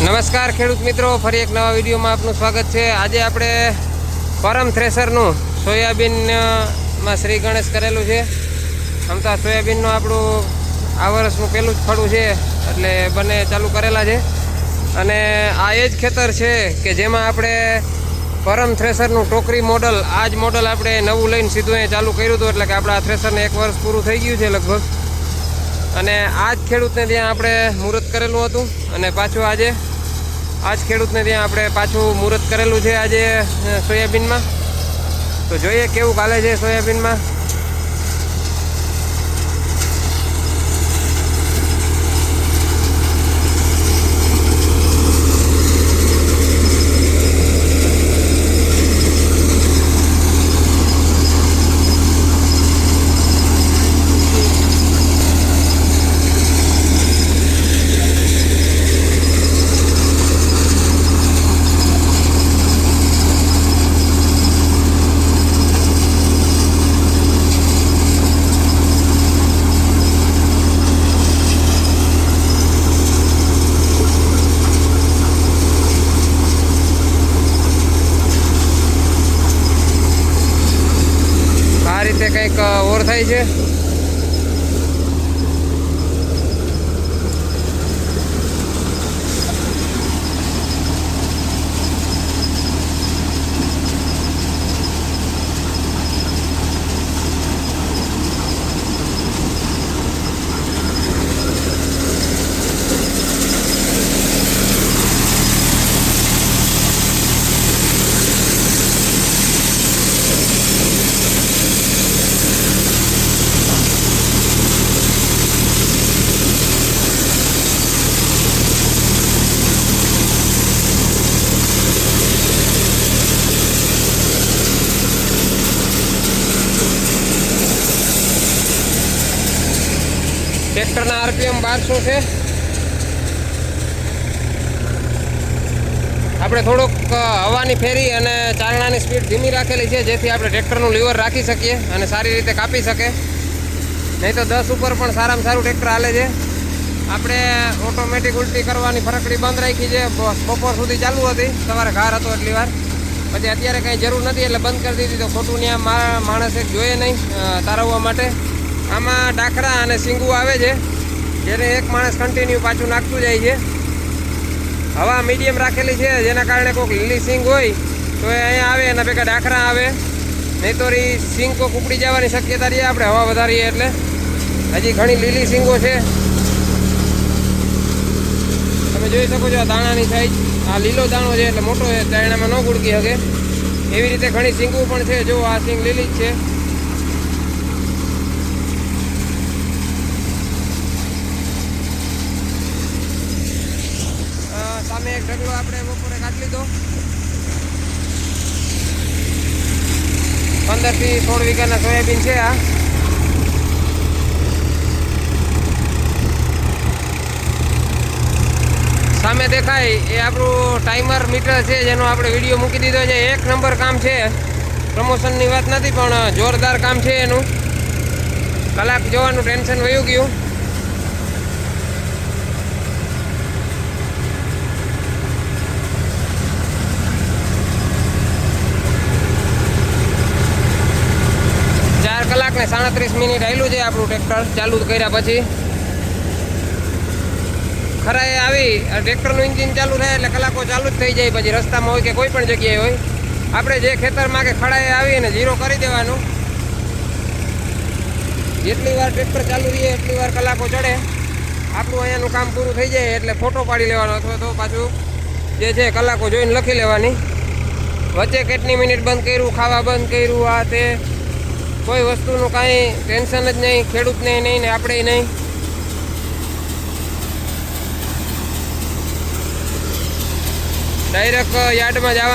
નમસ્કાર ખેડૂત મિત્રો, ફરી એક નવા વિડીયોમાં આપનું સ્વાગત છે। આજે આપણે પરમ થ્રેસરનું સોયાબીનમાં શ્રી ગણેશ કરેલું છે। આમ તો આ સોયાબીનનું આપણું આ વર્ષનું પહેલું જ ફળું છે, એટલે બંને ચાલુ કરેલા છે। અને આ એ જ ખેતર છે કે જેમાં આપણે પરમ થ્રેસરનું ટોકરી મોડલ, આ જ મોડલ આપણે નવું લઈને સીધું અહીંયા ચાલુ કર્યું હતું, એટલે કે આપણા થ્રેસરને 1 વર્ષ પૂરું થઈ ગયું છે લગભગ। અને આ જ ખેડૂતને ત્યાં આપણે મુહૂર્ત કરેલું હતું, અને પાછું આજે આ જ ખેડૂતને ત્યાં આપણે પાછું મુહૂર્ત કરેલું છે આજે સોયાબીનમાં। તો જોઈએ કેવું ચાલે છે સોયાબીનમાં। આ રીતે કંઈક ઓર થાય છે। ટ્રેક્ટરના આરપીએમ 1200 છે। આપણે થોડુંક હવાની ફેરી અને ચાલણાની સ્પીડ ધીમી રાખેલી છે, જેથી આપણે ટ્રેક્ટરનું લીવર રાખી શકીએ અને સારી રીતે કાપી શકે। નહીં તો 10 ઉપર પણ સારામાં સારું ટ્રેક્ટર હાલે છે। આપણે ઓટોમેટિક ઉલટી કરવાની ફરકડી બંધ રાખી છે, બપોર સુધી ચાલુ હતી, સવારે ઘાર હતો એટલી વાર, પછી અત્યારે કંઈ જરૂર નથી એટલે બંધ કરી દીધી। તો ખોટું ત્યાં માણસ એક જોઈએ નહીં તારવવા માટે। આમાં ડાખરા અને સિંગુ આવે છે, જેને એક માણસ કન્ટિન્યુ પાછું નાખતું જાય છે। હવા મીડિયમ રાખેલી છે, જેના કારણે કોઈક લીલી સિંગ હોય તો એ અહીંયા આવે, એના ભેગા ડાખરા આવે, નહીં તો સિંગ કોઈક ઉપડી જવાની શક્યતા રહે આપણે હવા વધારીએ એટલે। હજી ઘણી લીલી સિંગો છે, તમે જોઈ શકો છો। આ દાણાની સાઈઝ, આ લીલો દાણો છે એટલે મોટો છે, ચાયણામાં ન ગુડકી શકે એવી રીતે ઘણી સિંગો પણ છે। જો આ સિંગ લીલી જ છે। સામે એક ઢગલો આપણે બપોરે કાઢી લીધો, 15 થી 16 વીઘાના સોયાબીન છે આ। સામે દેખાય એ આપણું ટાઈમર મીટર છે, જેનો આપણે વિડીયો મૂકી દીધો છે। 1 નંબર કામ છે, પ્રમોશનની વાત નથી પણ જોરદાર કામ છે એનું। કલાક જોવાનું ટેન્શન વયું ગયું। કલાક ને 37 મિનિટ આવેલું છે આપણું ટ્રેક્ટર ચાલુ કર્યા પછી। ખરાએ આવી ટ્રેક્ટરનું એન્જિન ચાલુ થાય એટલે કલાકો ચાલુ જ થઈ જાય, પછી રસ્તામાં હોય કે કોઈ પણ જગ્યાએ હોય, આપણે જે ખેતરમાં કે ખડાએ આવીને ઝીરો કરી દેવાનું। જેટલી વાર ટ્રેક્ટર ચાલુ રહીએ એટલી વાર કલાકો ચડે, આપણું અહીંયાનું કામ પૂરું થઈ જાય એટલે ફોટો પાડી લેવાનો, અથવા તો પાછું જે છે કલાકો જોઈને લખી લેવાની। વચ્ચે કેટલી મિનિટ બંધ કર્યું, ખાવા બંધ કર્યું, આ તે કોઈ વસ્તુનું કાંઈ ટેન્શન જ નહીં, ખેડૂતને નહીં ને આપણે નહીં। ડાયરેક્ટ યાર્ડમાં જવા